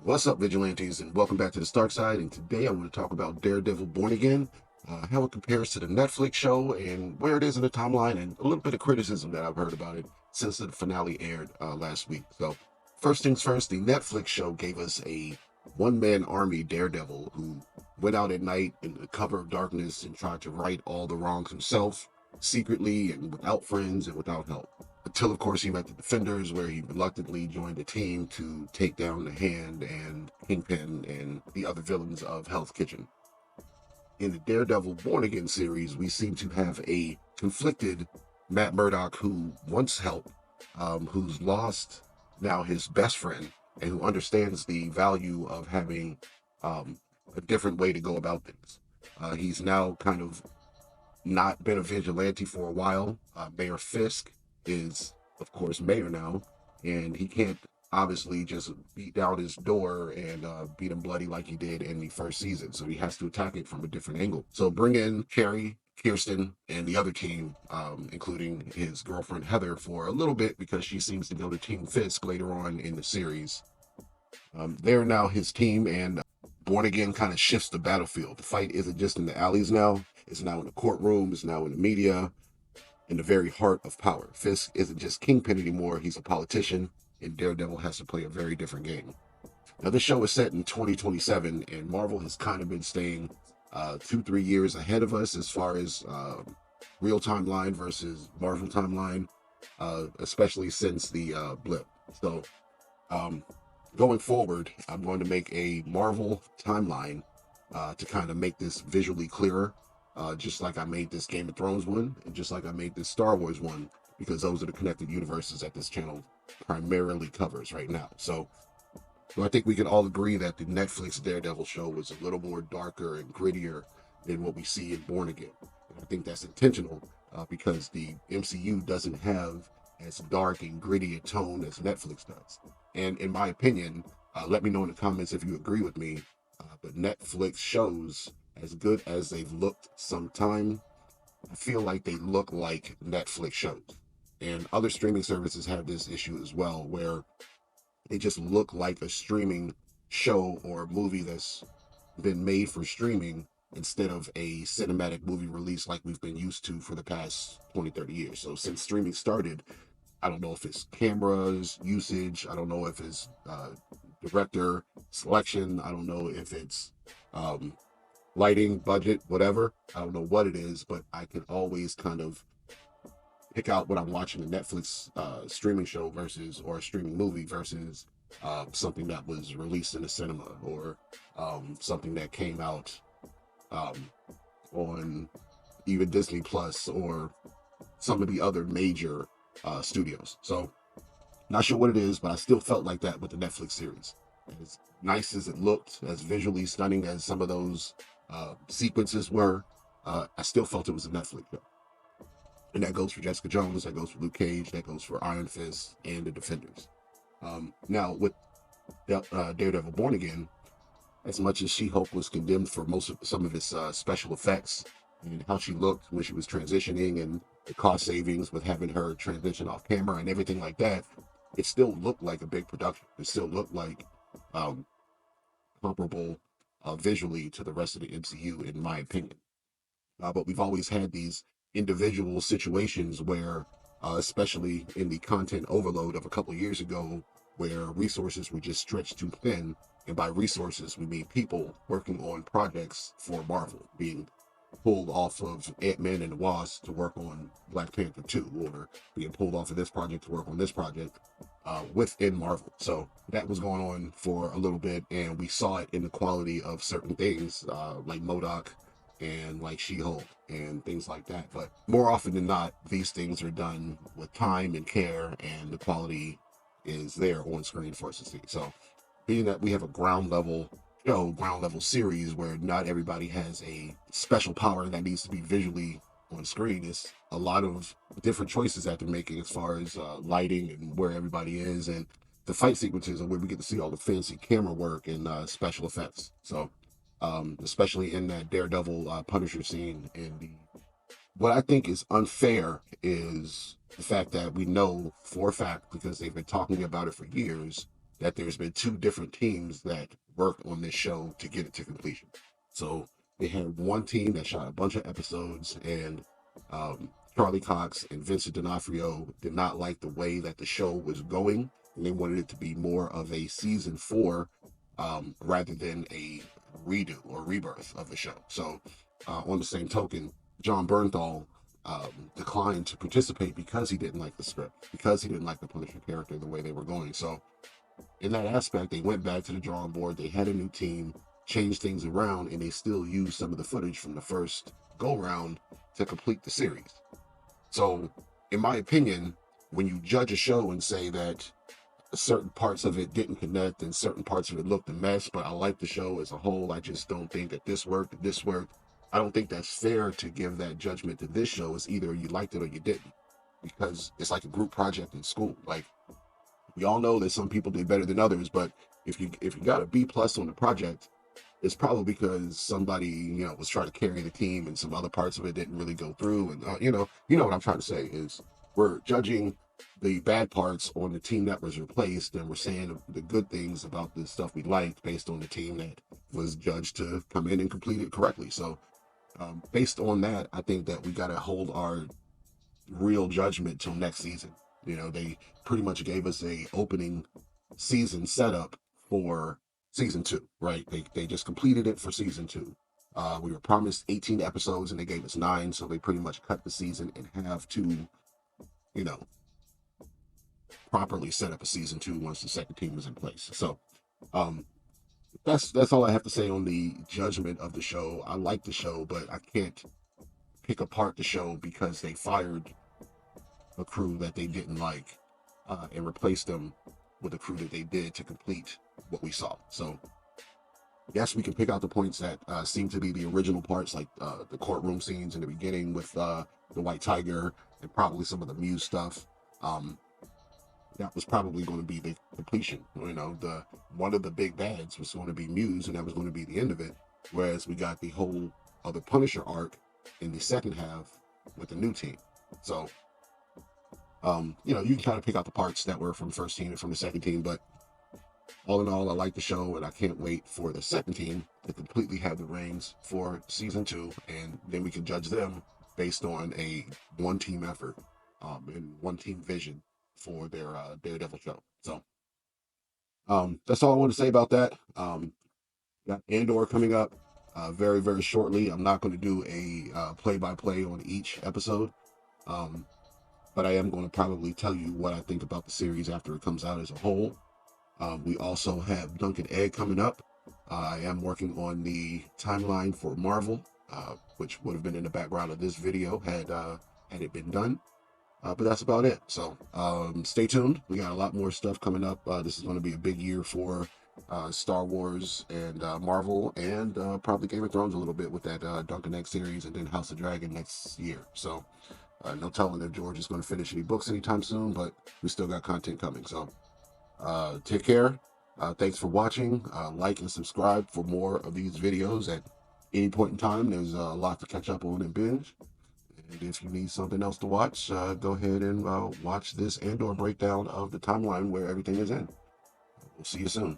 What's up, vigilantes, and welcome back to the Stark Side. And today I want to talk about Daredevil Born Again, how it compares to the Netflix show, and where it is in the timeline, and a little bit of criticism that I've heard about it since the finale aired last week. So, first things first, the Netflix show gave us a one-man army Daredevil who went out at night in the cover of darkness and tried to right all the wrongs himself, secretly and without friends and without help. Until, of course, he met the Defenders, where he reluctantly joined the team to take down the Hand and Kingpin and the other villains of Hell's Kitchen. In the Daredevil Born Again series, we seem to have a conflicted Matt Murdock who wants help, who's lost now his best friend, and who understands the value of having a different way to go about things. He's now kind of not been a vigilante for a while. Mayor Fisk is, of course, mayor now, and he can't obviously just beat down his door and beat him bloody like he did in the first season. So he has to attack it from a different angle. So bring in Carrie, Kirsten, and the other team, including his girlfriend Heather, for a little bit because she seems to go to Team Fisk later on in the series. They're now his team, and Born Again kind of shifts the battlefield. The fight isn't just in the alleys now, it's now in the courtroom, it's now in the media, in the very heart of power. Fisk isn't just Kingpin anymore, he's a politician, and Daredevil has to play a very different game. Now, this show is set in 2027, and Marvel has kind of been staying 2-3 years ahead of us as far as real timeline versus Marvel timeline, especially since the blip. So, going forward, I'm going to make a Marvel timeline to kind of make this visually clearer, just like I made this Game of Thrones one, and just like I made this Star Wars one, because those are the connected universes that this channel primarily covers right now. So I think we can all agree that the Netflix Daredevil show was a little more darker and grittier than what we see in Born Again. And I think that's intentional because the MCU doesn't have as dark and gritty a tone as Netflix does. And in my opinion, let me know in the comments if you agree with me, but Netflix shows, as good as they've looked sometime, I feel like they look like Netflix shows. And other streaming services have this issue as well, where they just look like a streaming show or a movie that's been made for streaming instead of a cinematic movie release like we've been used to for the past 20-30 years. So since streaming started, I don't know if it's cameras usage, I don't know if it's director selection, I don't know if it's lighting, budget, whatever. I don't know what it is, but I can always kind of pick out what I'm watching a Netflix streaming show versus, or a streaming movie versus something that was released in a cinema, or something that came out on even Disney Plus or some of the other major studios. So not sure what it is, but I still felt like that with the Netflix series. As nice as it looked, as visually stunning as some of those sequences were, I still felt it was a Netflix show. And that goes for Jessica Jones, that goes for Luke Cage, that goes for Iron Fist and the Defenders. Now, with Daredevil Born Again, as much as She-Hulk was condemned for some of its special effects and how she looked when she was transitioning and the cost savings with having her transition off camera and everything like that, it still looked like a big production. It still looked like comparable visually to the rest of the MCU, in my opinion. But we've always had these individual situations where, especially in the content overload of a couple of years ago, where resources were just stretched too thin. And by resources, we mean people working on projects for Marvel, being pulled off of Ant-Man and the Wasp to work on Black Panther 2, or being pulled off of this project to work on this project within Marvel. So that was going on for a little bit, and we saw it in the quality of certain things like MODOK and like She-Hulk and things like that. But more often than not, these things are done with time and care, and the quality is there on screen for us to see. So being that we have a ground level show, ground level series, where not everybody has a special power that needs to be visually on screen, it's a lot of different choices that they're making as far as lighting and where everybody is, and the fight sequences are where we get to see all the fancy camera work and special effects. So especially in that Daredevil Punisher scene, and what I think is unfair is the fact that we know for a fact, because they've been talking about it for years, that there's been two different teams that worked on this show to get it to completion. So they had one team that shot a bunch of episodes, and Charlie Cox and Vincent D'Onofrio did not like the way that the show was going, and they wanted it to be more of a season 4 rather than a redo or rebirth of the show. So on the same token, John Bernthal declined to participate because he didn't like the script, because he didn't like the Punisher character the way they were going. So in that aspect, they went back to the drawing board. They had a new team, changed things around, and they still used some of the footage from the first go round to complete the series. So in my opinion, when you judge a show and say that certain parts of it didn't connect and certain parts of it looked a mess, but I like the show as a whole, I just don't think that this worked. I don't think that's fair to give that judgment to this show. It's either you liked it or you didn't, because it's like a group project in school. Like, we all know that some people did better than others, but if you got a B plus on the project, it's probably because somebody, was trying to carry the team and some other parts of it didn't really go through. And what I'm trying to say is we're judging the bad parts on the team that was replaced, and we're saying the good things about the stuff we liked based on the team that was judged to come in and complete it correctly. So based on that, I think that we got to hold our real judgment till next season. They pretty much gave us a opening season setup for season 2, right? They just completed it for season 2. We were promised 18 episodes and they gave us 9, so they pretty much cut the season in half to, properly set up a season 2 once the second team was in place. So that's all I have to say on the judgment of the show. I like the show, but I can't pick apart the show because they fired a crew that they didn't like and replaced them with a crew that they did to complete what we saw. So yes, we can pick out the points that seem to be the original parts, like the courtroom scenes in the beginning with the White Tiger and probably some of the Muse stuff. That was probably going to be the completion. One of the big bads was going to be Muse, and that was going to be the end of it. Whereas we got the whole other Punisher arc in the second half with the new team. So you can kind of pick out the parts that were from the first team and from the second team, but all in all, I like the show, and I can't wait for the second team to completely have the reins for season 2, and then we can judge them based on a one-team effort and one-team vision for their Daredevil show. So that's all I want to say about that. Got Andor coming up very, very shortly. I'm not going to do a play-by-play on each episode, but I am going to probably tell you what I think about the series after it comes out as a whole. We also have Duncan Egg coming up. I am working on the timeline for Marvel, which would have been in the background of this video had it been done. But that's about it. So stay tuned. We got a lot more stuff coming up. This is going to be a big year for Star Wars and Marvel, and probably Game of Thrones a little bit with that Duncan Egg series, and then House of Dragon next year. So no telling if George is going to finish any books anytime soon, but we still got content coming. So take care. Thanks for watching. Like and subscribe for more of these videos at any point in time. There's a lot to catch up on and binge. And if you need something else to watch, go ahead and watch this Andor breakdown of the timeline where everything is in. We'll see you soon.